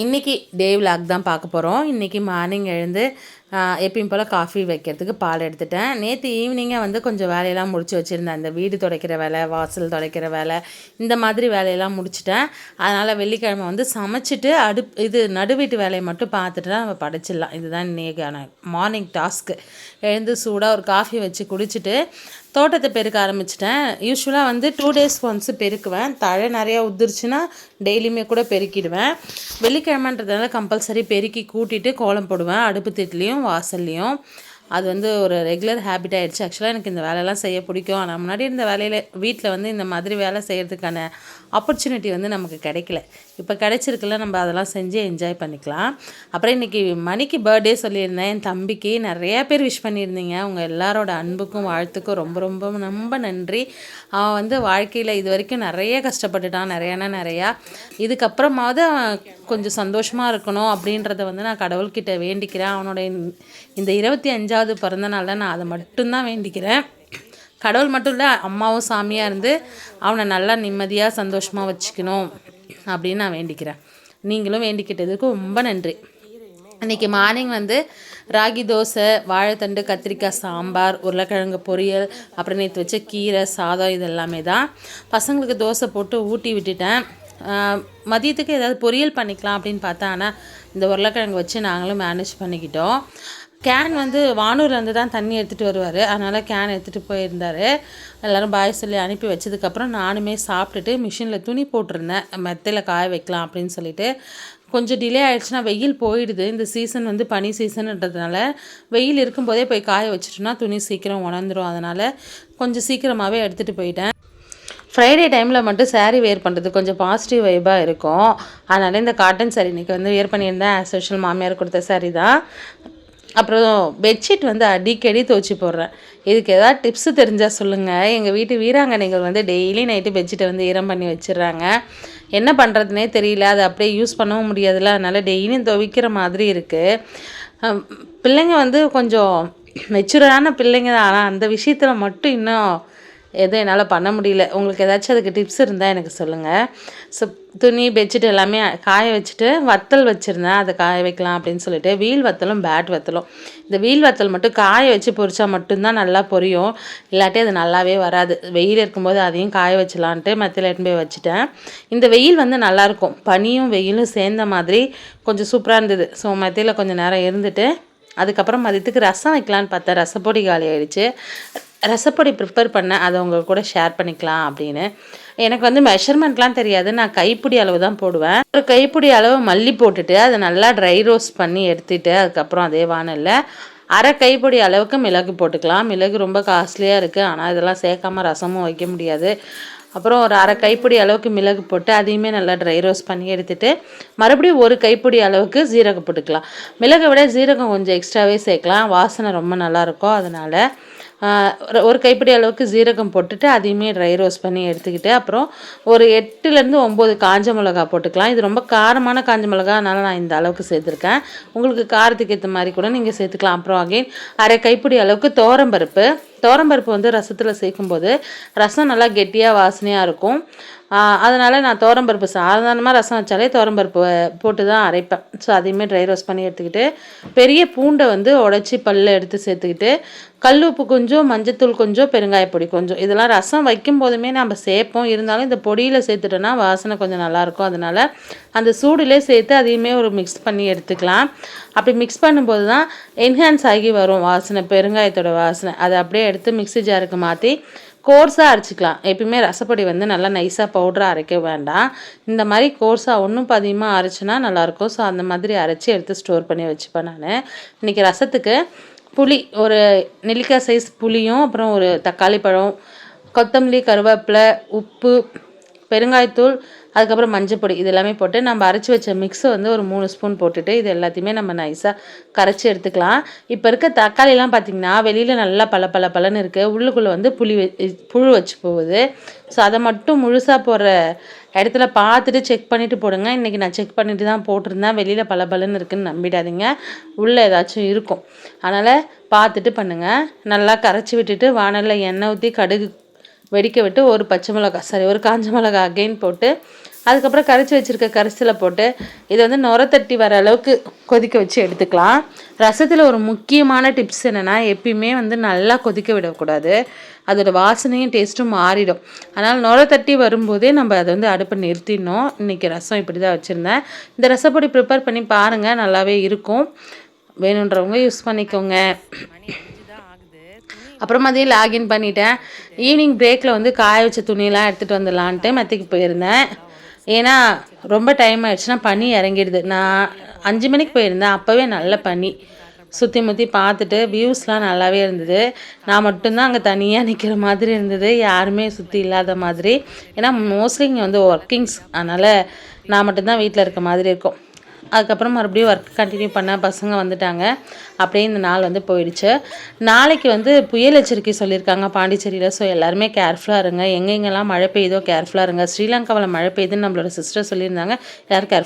இன்றைக்கி டே விலாக் தான் பார்க்க போகிறோம். இன்றைக்கி மார்னிங் எழுந்து எப்பயும் போல் காஃபி வைக்கிறதுக்கு பால் எடுத்துட்டேன். நேற்று ஈவினிங்கே வந்து கொஞ்சம் வேலையெல்லாம் முடிச்சு வச்சுருந்தேன். இந்த வீடு துடைக்கிற வேலை, வாசல் துடைக்கிற வேலை, இந்த மாதிரி வேலையெல்லாம் முடிச்சிட்டேன். அதனால் வெள்ளிக்கிழமை வந்து சமைச்சிட்டு நடு வீட்டு வேலையை மட்டும் பார்த்துட்டு நம்ம படைச்சிடலாம். இதுதான் இன்றைக்கான மார்னிங் டாஸ்க்கு. எழுந்து சூடாக ஒரு காஃபி வச்சு குடிச்சிட்டு தோட்டத்தை பெருக்க ஆரம்பிச்சிட்டேன். யூஸ்வலாக வந்து 2 days ஒன்ஸு பெருக்குவேன். தழை நிறையா உதிர்ச்சுன்னா டெய்லியுமே கூட பெருக்கிடுவேன். வெள்ளிக்கிழமைன்றதுனால கம்பல்சரி பெருக்கி கூட்டிட்டு கோலம் போடுவேன், அடுப்பு திட்லேயும் வாசல்லையும். அது வந்து ஒரு ரெகுலர் ஹேபிட் ஆகிடுச்சு. ஆக்சுவலாக எனக்கு இந்த வேலையெல்லாம் செய்ய பிடிக்கும். ஆனால் முன்னாடி இந்த வேலையில் வீட்டில் வந்து இந்த மாதிரி வேலை செய்கிறதுக்கான ஆப்பர்ச்சுனிட்டி வந்து நமக்கு கிடைக்கல. இப்போ கிடைச்சிருக்குல்ல, நம்ம அதெல்லாம் செஞ்சு என்ஜாய் பண்ணிக்கலாம். அப்புறம் இன்றைக்கி மணிக்கு பர்த்டே சொல்லியிருந்தேன். என் தம்பிக்கு நிறையா பேர் விஷ் பண்ணியிருந்தீங்க. உங்கள் எல்லாரோட அன்புக்கும் வாழ்த்துக்கும் ரொம்ப ரொம்ப ரொம்ப நன்றி. அவன் வந்து வாழ்க்கையில் இது வரைக்கும் நிறைய கஷ்டப்பட்டுட்டான், நிறையா. இதுக்கப்புறமாவது கொஞ்சம் சந்தோஷமாக இருக்கணும் அப்படின்றத வந்து நான் கடவுள்கிட்ட வேண்டிக்கிறேன். அவனோட இந்த 25வது பிறந்த நாளில் நான் அதை மட்டும்தான் வேண்டிக்கிறேன். கடவுள் மட்டும் இல்லை, அம்மாவும் சாமியாக இருந்து அவனை நல்லா நிம்மதியாக சந்தோஷமாக வச்சுக்கணும் அப்படின்னு நான் வேண்டிக்கிறேன். நீங்களும் வேண்டிக்கிட்டதுக்கு ரொம்ப நன்றி. இன்றைக்கி மார்னிங் வந்து ராகி தோசை, வாழைத்தண்டு, கத்திரிக்காய் சாம்பார், உருளைக்கிழங்கு பொரியல், அப்புறம் நேற்று வச்ச கீரை சாதம், இது எல்லாமே தான். பசங்களுக்கு தோசை போட்டு ஊட்டி விட்டுட்டேன். மதியத்துக்கு ஏதாவது பொரியல் பண்ணிக்கலாம் அப்படின்னு பார்த்தா, ஆனால் இந்த உருளைக்கிழங்கு வச்சு நாங்களும் மேனேஜ் பண்ணிக்கிட்டோம். கேன் வந்து வானூர்லேருந்து தான் தண்ணி எடுத்துகிட்டு வருவார். அதனால் கேன் எடுத்துகிட்டு போயிருந்தார். எல்லோரும் பாய் சொல்லி அனுப்பி வச்சதுக்கப்புறம் நானுமே சாப்பிட்டுட்டு மிஷினில் துணி போட்டிருந்தேன், மெத்தையில் காய வைக்கலாம் அப்படின்னு சொல்லிட்டு. கொஞ்சம் டிலே ஆகிடுச்சுன்னா வெயில் போயிடுது. இந்த சீசன் வந்து பனி சீசன்ன்றதுனால வெயில் இருக்கும்போதே போய் காய வச்சுட்டோன்னா துணி சீக்கிரம் உணர்ந்துடும். அதனால் கொஞ்சம் சீக்கிரமாகவே எடுத்துகிட்டு போயிட்டேன். ஃப்ரைடே டைமில் மட்டும் சாரீ வேர் பண்ணுறது கொஞ்சம் பாசிட்டிவ் வைபாக இருக்கும். அதனால் இந்த காட்டன் சாரீ இன்றைக்கி வந்து வேர் பண்ணியிருந்தேன். ஆஸ் யூஷுவல் மாமியார் கொடுத்த சாரீ தான். அப்புறம் பெட்ஷீட் வந்து அடிக்கடி துவச்சி போடுறேன். இதுக்கு எதாவது டிப்ஸு தெரிஞ்சால் சொல்லுங்கள். எங்கள் வீட்டு வீராங்கனைகள் வந்து டெய்லி நைட்டு பெட்ஷீட்டை வந்து ஈரம் பண்ணி வச்சிடுறாங்க. என்ன பண்ணுறதுனே தெரியல. அதை அப்படியே யூஸ் பண்ணவும் முடியாதுல்ல. அதனால் டெய்லியும் துவைக்கிற மாதிரி இருக்குது. பிள்ளைங்க வந்து கொஞ்சம் மெச்சூரான பிள்ளைங்க தான். ஆனால் அந்த விஷயத்தில் மட்டும் இன்னும் எதுவும் என்னால் பண்ண முடியல. உங்களுக்கு ஏதாச்சும் அதுக்கு டிப்ஸ் இருந்தால் எனக்கு சொல்லுங்கள். ஸோ துணி பெட்ஷீட் எல்லாமே காய வச்சுட்டு வத்தல் வச்சுருந்தேன், அதை காய வைக்கலாம் அப்படின்னு சொல்லிட்டு. வீல் வத்தலும் பேட் வத்தலும். இந்த வீல் வத்தல் மட்டும் காய வச்சு பொரிச்சா மட்டும்தான் நல்லா பொரியும், இல்லாட்டி அது நல்லாவே வராது. வெயில் இருக்கும்போது அதையும் காய வச்சலான்ட்டு மெத்தையில் எடுத்துன்னு போய் வச்சுட்டேன். இந்த வெயில் வந்து நல்லாயிருக்கும், பனியும் வெயிலும் சேர்ந்த மாதிரி கொஞ்சம் சூப்பராக இருந்தது. ஸோ மெத்தையில் கொஞ்சம் நேரம் இருந்துட்டு அதுக்கப்புறம் மதியத்துக்கு ரசம் வைக்கலான்னு பார்த்தேன். ரசப்பொடி காலி ஆகிடுச்சு. ரசப்பொடி ப்ரிப்பேர் பண்ணேன், அதை உங்கள் கூட ஷேர் பண்ணிக்கலாம் அப்படின்னு. எனக்கு வந்து மெஷர்மெண்ட்லாம் தெரியாது. நான் கைப்பிடி அளவு தான் போடுவேன். ஒரு கைப்பிடி அளவு மல்லி போட்டுட்டு அதை நல்லா ட்ரை ரோஸ்ட் பண்ணி எடுத்துகிட்டு அதுக்கப்புறம் அதே வானலில் அரை கைப்பிடி அளவுக்கு மிளகு போட்டுக்கலாம். மிளகு ரொம்ப காஸ்ட்லியாக இருக்குது, ஆனால் இதெல்லாம் சேர்க்காம ரசமும் வைக்க முடியாது. அப்புறம் ஒரு அரை கைப்பிடி அளவுக்கு மிளகு போட்டு அதையுமே நல்லா ட்ரை ரோஸ்ட் பண்ணி எடுத்துகிட்டு மறுபடியும் ஒரு கைப்பிடி அளவுக்கு ஜீரகம் போட்டுக்கலாம். மிளகை விட ஜீரகம் கொஞ்சம் எக்ஸ்ட்ராவே சேர்க்கலாம், வாசனை ரொம்ப நல்லாயிருக்கும். அதனால் ஒரு கைப்பிடி அளவுக்கு ஜீரகம் போட்டுட்டு அதையுமே ட்ரை ரோஸ்ட் பண்ணி எடுத்துக்கிட்டு அப்புறம் ஒரு 8லேருந்து 9 காஞ்ச மிளகா போட்டுக்கலாம். இது ரொம்ப காரமான காஞ்ச மிளகா, அதனால் நான் இந்த அளவுக்கு சேர்த்துருக்கேன். உங்களுக்கு காரத்துக்கு ஏற்ற மாதிரி கூட நீங்கள் சேர்த்துக்கலாம். அப்புறம் அகைன் அரை கைப்பிடி அளவுக்கு துவரம்பருப்பு வந்து ரசத்தில் சேர்க்கும்போது ரசம் நல்லா கெட்டியாக வாசனையாக இருக்கும். அதனால் நான் துவரம்பருப்பு சாதாரணமாக ரசம் வச்சாலே துவரம்பருப்பு போட்டு தான் அரைப்பேன். ஸோ அதையுமே ட்ரை ரோஸ்ட் பண்ணி எடுத்துக்கிட்டு பெரிய பூண்டை வந்து உடச்சி பல்ல எடுத்து சேர்த்துக்கிட்டு கல் உப்பு கொஞ்சம், மஞ்சத்தூள் கொஞ்சம், பெருங்காயப்பொடி கொஞ்சம், இதெல்லாம் ரசம் வைக்கும் போதுமே நம்ம சேர்ப்போம். இருந்தாலும் இந்த பொடியில் சேர்த்துட்டோன்னா வாசனை கொஞ்சம் நல்லாயிருக்கும். அதனால் அந்த சூடிலே சேர்த்து அதையுமே ஒரு மிக்ஸ் பண்ணி எடுத்துக்கலாம். அப்படி மிக்ஸ் பண்ணும்போது தான் என்ஹான்ஸ் ஆகி வரும் வாசனை, பெருங்காயத்தோட வாசனை. அதை அப்படியே எடுத்து மிக்ஸி ஜாருக்கு மாற்றி கோர்ஸாக அரைச்சிக்கலாம். எப்பயுமே ரசப்பொடி வந்து நல்லா நைஸாக பவுடராக அரைக்க வேண்டாம். இந்த மாதிரி கோர்ஸாக ஒன்றும் அதிகமாக அரைச்சினா நல்லாயிருக்கும். ஸோ அந்த மாதிரி அரைச்சி எடுத்து ஸ்டோர் பண்ணி வச்சுப்பேன் நான். இன்றைக்கி ரசத்துக்கு புளி, ஒரு நெல்லிக்காய் சைஸ் புளியும், அப்புறம் ஒரு தக்காளி பழம், கொத்தமல்லி, கருவேப்பிலை, உப்பு, பெருங்காயத்தூள், அதுக்கப்புறம் மஞ்சப்பொடி, இது எல்லாமே போட்டு நம்ம அரைச்சி வச்ச மிக்ஸை வந்து ஒரு 3 ஸ்பூன் போட்டுட்டு இது எல்லாத்தையுமே நம்ம நைஸாக கரைச்சி எடுத்துக்கலாம். இப்போ இருக்க தக்காளிலாம் பார்த்திங்கன்னா வெளியில் நல்லா பலன்னு இருக்குது, உள்ளுக்குள்ளே வந்து புழு வச்சு போகுது. ஸோ அதை மட்டும் முழுசாக போடுற இடத்துல பார்த்துட்டு செக் பண்ணிவிட்டு போடுங்க. இன்றைக்கி நான் செக் பண்ணிவிட்டு தான் போட்டிருந்தேன். வெளியில் பலன்னு இருக்குதுன்னு நம்பிடாதீங்க, உள்ளே ஏதாச்சும் இருக்கும். அதனால் பார்த்துட்டு பண்ணுங்கள். நல்லா கரைச்சி விட்டுட்டு வானலில் எண்ணெய் ஊற்றி கடுகு வெடிக்க விட்டு ஒரு காஞ்ச மிளகா அகைன் போட்டு அதுக்கப்புறம் கரைச்சி வச்சுருக்க கரிசலை போட்டு இதை வந்து நுர தட்டி வர அளவுக்கு கொதிக்க வச்சு எடுத்துக்கலாம். ரசத்தில் ஒரு முக்கியமான டிப்ஸ் என்னென்னா, எப்பயுமே வந்து நல்லா கொதிக்க விடக்கூடாது. அதோடய வாசனையும் டேஸ்ட்டும் மாறிடும். அதனால் நுர தட்டி வரும்போதே நம்ம அதை வந்து அடுப்பை நிறுத்திடணும். இன்றைக்கி ரசம் இப்படி தான் வச்சுருந்தேன். இந்த ரசப்பொடி ப்ரிப்பேர் பண்ணி பாருங்கள், நல்லாவே இருக்கும். வேணுன்றவங்க யூஸ் பண்ணிக்கோங்க. அப்புறம் மதியம் லாகின் பண்ணிட்டேன். ஈவினிங் பிரேக்கில் வந்து காய வச்ச துணியெல்லாம் எடுத்துகிட்டு வந்துடலான்ட்டு மெத்தைக்கு போயிருந்தேன். ஏன்னா ரொம்ப டைம் ஆகிடுச்சுன்னா பனி இறங்கிடுது. நான் 5 மணிக்கு போயிருந்தேன், அப்போவே நல்ல பனி. சுற்றி முற்றி பார்த்துட்டு வியூஸ்லாம் நல்லாவே இருந்தது. நான் மட்டும்தான் அங்கே தனியாக நிற்கிற மாதிரி இருந்தது, யாருமே சுற்றி இல்லாத மாதிரி. ஏன்னா மோஸ்ட்லி இங்கே வந்து ஒர்க்கிங்ஸ், அதனால் நான் மட்டும்தான் வீட்டில் இருக்க மாதிரி இருக்கும். அதுக்கப்புறம் மறுபடியும் ஒர்க் கண்டினியூ பண்ண பசங்க வந்துட்டாங்க. அப்படியே இந்த நாள் வந்து போயிடுச்சு. நாளைக்கு வந்து புயல் எச்சரிக்கை சொல்லியிருக்காங்க பாண்டிச்சேரியில். ஸோ எல்லாருமே கேர்ஃபுல்லாக இருங்க. எங்கெங்கெல்லாம் மழை பெய்யுதோ கேர்ஃபுல்லாக இருங்க. ஸ்ரீலங்காவில் மழை பெய்யுதுன்னு நம்மளோட சிஸ்டர் சொல்லியிருந்தாங்க. எல்லாரும் கேர்ஃபுல்